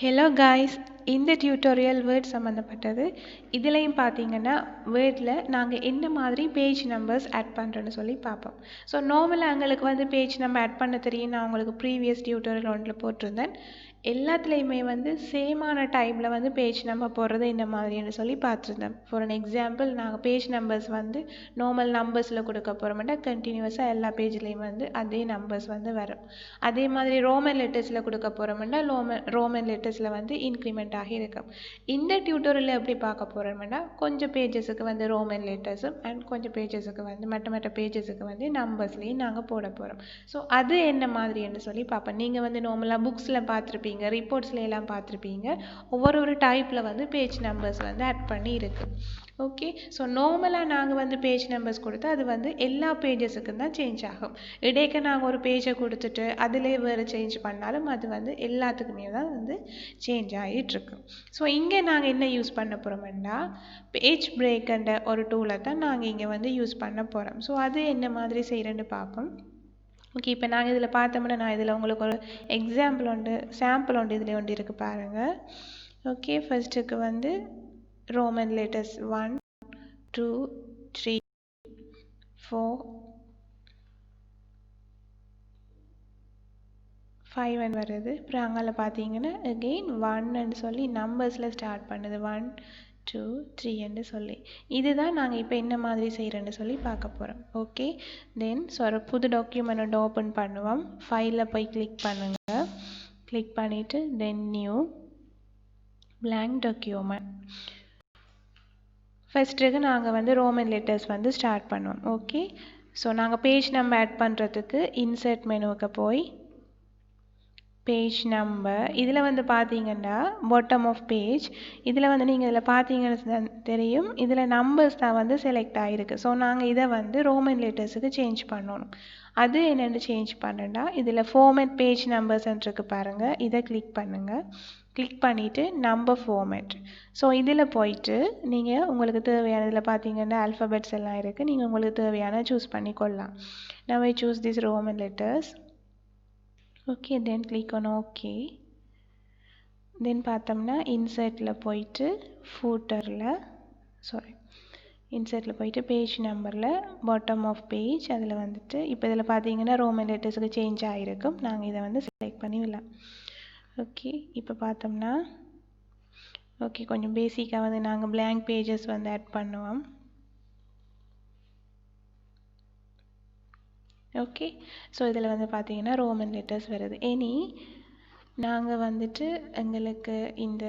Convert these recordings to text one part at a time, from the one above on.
Hello guys, இந்த tutorial word சம்மந்தப்பட்டது. இதுலேயும் பார்த்தீங்கன்னா வேர்டில் நாங்கள் என்ன மாதிரி பேஜ் நம்பர்ஸ் ஆட் பண்ணுறோன்னு சொல்லி பார்ப்போம். ஸோ நார்மலாக எங்களுக்கு வந்து பேஜ் நம்பர் ஆட் பண்ண தெரியும். நான் உங்களுக்கு ப்ரீவியஸ் டியூட்டோரியல் ஒன்றில் போட்டிருந்தேன். எல்லாத்துலேயுமே வந்து சேமான டைமில் வந்து பேஜ் நம்பர் போடுறது என்ன மாதிரின்னு சொல்லி பார்த்துருந்தேன். ஃபார் அன் எக்ஸாம்பிள், நாங்கள் பேஜ் நம்பர்ஸ் வந்து நார்மல் நம்பர்ஸில் கொடுக்க போகிறோம்னா கண்டினியூஸாக எல்லா பேஜ்லேயும் வந்து அதே நம்பர்ஸ் வந்து வரும். அதே மாதிரி ரோமன் லெட்டர்ஸில் கொடுக்க போகிறோம்னா ரோமன் லெட்டர்ஸில் வந்து இன்க்ரிமெண்ட் ஆகி இருக்கும். இந்த டியூட்டோரியலில் எப்படி பார்க்க போகிறோம்னா கொஞ்சம் பேஜஸுக்கு வந்து ரோமன் லெட்டர்ஸும் அண்ட் கொஞ்சம் பேஜஸுக்கு வந்து மற்ற பேஜஸுக்கு வந்து நம்பர்ஸ்லேயும் நாங்கள் போட போகிறோம். ஸோ அது என்ன மாதிரின்னு சொல்லி பார்ப்போம். நீங்கள் வந்து நார்மலாக புக்ஸில் பார்த்துருப்பீங்க, ரிப்போர்ட்ஸில் எல்லாம் பார்த்துருப்பீங்க. ஒவ்வொரு டைப்பில் வந்து பேஜ் நம்பர்ஸ் வந்து ஆட் பண்ணி இருக்குது. ஓகே, ஸோ நார்மலாக நாங்கள் வந்து பேஜ் நம்பர்ஸ் கொடுத்தா அது வந்து எல்லா பேஜஸுக்கும் தான் சேஞ்ச் ஆகும். இடைக்க நாங்கள் ஒரு பேஜை கொடுத்துட்டு அதிலே வேறு சேஞ்ச் பண்ணாலும் அது வந்து எல்லாத்துக்குமே தான் வந்து சேஞ்ச் ஆகிட்டுருக்கு. ஸோ இங்கே நாங்கள் என்ன யூஸ் பண்ண போகிறோம்னா பேஜ் பிரேக்ன்ற ஒரு டூலை தான் நாங்கள் இங்கே வந்து யூஸ் பண்ண போகிறோம். ஸோ அது என்ன மாதிரி செய்கிறேன்னு பார்ப்போம். ஓகே, இப்போ நாங்கள் இதில் பார்த்தோம்னா நான் இதில் உங்களுக்கு ஒரு எக்ஸாம்பிள் சாம்பிள் இதில் ஒன்று இருக்குது பாருங்கள். ஓகே, ஃபர்ஸ்ட்டுக்கு வந்து ரோமன் லெட்டர்ஸ் 1 2 3 4 5 வருது. அப்புறம் அங்கே பார்த்தீங்கன்னா அகெயின் 1ன்னு சொல்லி நம்பர்ஸில் ஸ்டார்ட் பண்ணுது. 1 2 3ன்னு சொல்லி இதுதான் நாங்கள் இப்போ என்ன மாதிரி செய்கிறேன்னு சொல்லி பார்க்க போகிறோம். ஓகே, தென் ஒரு புது டாக்குமெண்ட் ஓப்பன் பண்ணுவோம். ஃபைலில் போய் கிளிக் பண்ணுங்கள். கிளிக் பண்ணிவிட்டு தென் நியூ blank டாக்குமெண்ட். ஃபர்ஸ்ட்டுக்கு நாங்கள் வந்து ரோமன் லெட்டர்ஸ் வந்து ஸ்டார்ட் பண்ணுவோம். ஓகே, ஸோ நாங்கள் பேஜ் நம்பர் ஆட் பண்ணுறதுக்கு இன்சர்ட் மெனுவுக்கு போய் பேஜ் நம்பர் இதில் வந்து பார்த்தீங்கன்னா பாட்டம் ஆஃப் பேஜ் இதில் வந்து நீங்கள் இதில் பார்த்தீங்கன்னு தெரியும், இதில் நம்பர்ஸ் தான் வந்து செலக்ட் ஆகிருக்கு. ஸோ நாங்கள் இதை வந்து ரோமன் லெட்டர்ஸுக்கு சேஞ்ச் பண்ணணும். அது என்னென்னு சேஞ்ச் பண்ணேன்னா இதில் ஃபார்மேட் பேஜ் நம்பர்ஸ்ன்னு இருக்கு பாருங்கள், இதை கிளிக் பண்ணுங்கள். கிளிக் பண்ணிவிட்டு நம்பர் ஃபார்மேட். ஸோ இதில் போயிட்டு நீங்கள் உங்களுக்கு தேவையான இதில் பார்த்தீங்கன்னா ஆல்ஃபபெட்ஸ் எல்லாம் இருக்குது. நீங்கள் உங்களுக்கு தேவையான சூஸ் பண்ணிக்கொள்ளலாம். Now I choose this Roman letters. Okay, then click on okay. Then பார்த்தோம்னா இன்சர்ட்டில் போயிட்டு இன்சர்ட்டில் போயிட்டு பேஜ் நம்பரில் பாட்டம் ஆஃப் பேஜ் அதில் வந்துட்டு இப்போ இதில் பார்த்தீங்கன்னா ரோமன் லெட்டர்ஸுக்கு சேஞ்ச் ஆகிருக்கும். நாங்கள் இதை வந்து செலக்ட் பண்ணி விடலாம். ஓகே, இப்போ பார்த்தோம்னா ஓகே கொஞ்சம் பேசிக்காக வந்து நாங்கள் blank பேஜஸ் வந்து ஆட் பண்ணுவோம். ஓகே, ஸோ இதில் வந்து பார்த்தீங்கன்னா ரோமன் லெட்டர்ஸ் வருது. இனி நாங்கள் வந்துட்டு எங்களுக்கு இந்த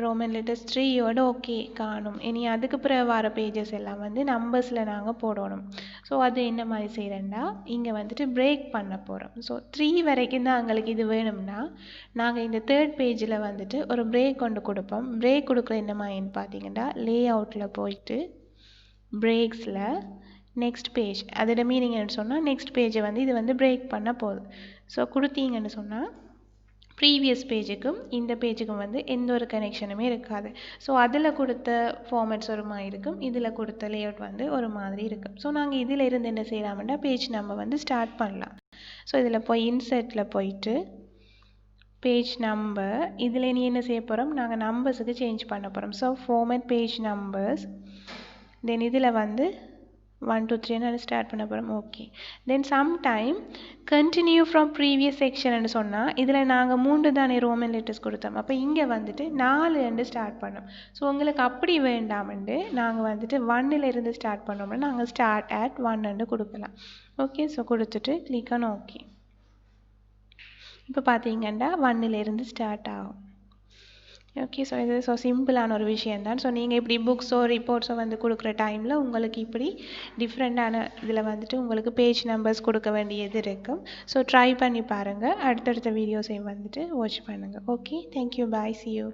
ரோமன் லெட்டர்ஸ் 3யோட ஓகே காணும். இனி அதுக்கு பிறகு வர பேஜஸ் எல்லாம் வந்து நம்பர்ஸில் நாங்கள் போடணும். ஸோ அது என்ன மாதிரி செய்கிறேன்னா இங்கே வந்துட்டு பிரேக் பண்ண போகிறோம். ஸோ 3 வரைக்கும் தான் எங்களுக்கு இது வேணும்னா நாங்கள் இந்த 3rd பேஜில் வந்துட்டு ஒரு பிரேக் கொண்டு கொடுப்போம். பிரேக் கொடுக்குற என்ன மாதிரின்னு பார்த்தீங்கன்னா லே அவுட்டில் போயிட்டு பிரேக்ஸில் நெக்ஸ்ட் பேஜ் அதோட மீனிங் என்ன சொன்னால் நெக்ஸ்ட் பேஜை வந்து இது வந்து பிரேக் பண்ண போகுது. ஸோ கொடுத்தீங்கன்னு சொன்னால் ப்ரீவியஸ் பேஜுக்கும் இந்த பேஜுக்கும் வந்து எந்த ஒரு கனெக்ஷனுமே இருக்காது. ஸோ அதில் கொடுத்த ஃபார்மேட்ஸ் ஒரு மாதிரி இருக்கும், இதில் கொடுத்த லேஅவுட் வந்து ஒரு மாதிரி இருக்கும். ஸோ நாங்கள் இதில் இருந்து என்ன செய்யலாம்னா பேஜ் நம்ம வந்து ஸ்டார்ட் பண்ணலாம். ஸோ இதில் போய் இன்சர்ட்டில் போயிட்டு பேஜ் நம்பர் இதில் நீ என்ன செய்ய போகிறோம், நாங்கள் நம்பர்ஸுக்கு சேஞ்ச் பண்ண போகிறோம். ஸோ ஃபார்மேட் பேஜ் நம்பர்ஸ், தென் இதில் வந்து 1 2 3 ஸ்டார்ட் பண்ண போகிறோம். Okay, then sometime continue from previous section சொன்னால் இதில் நாங்கள் 3 தானே ரோமன் லெட்டர்ஸ் கொடுத்தோம். அப்போ இங்கே வந்துட்டு 4 ஸ்டார்ட் பண்ணோம். ஸோ உங்களுக்கு அப்படி வேண்டாம்ண்டு நாங்கள் வந்துட்டு 1ல் இருந்து ஸ்டார்ட் பண்ணோம்னா நாங்கள் ஸ்டார்ட் அட் 1 கொடுக்கலாம். ஓகே, ஸோ கொடுத்துட்டு கிளிக் ஆன் ஓகே. இப்போ பார்த்தீங்கன்னா 1ல் இருந்து ஸ்டார்ட் ஆகும். ஓகே, ஸோ இது சிம்பிளான ஒரு விஷயந்தான். ஸோ நீங்கள் இப்படி புக்ஸோ ரிப்போர்ட்ஸோ வந்து கொடுக்குற டைமில் உங்களுக்கு இப்படி டிஃப்ரெண்ட்டான இதில் வந்துட்டு உங்களுக்கு பேஜ் நம்பர்ஸ் கொடுக்க வேண்டியது இருக்கும். ஸோ ட்ரை பண்ணி பாருங்கள். அடுத்தடுத்த வீடியோஸையும் வந்துட்டு வாட்ச் பண்ணுங்கள். Okay, thank you, bye, see you.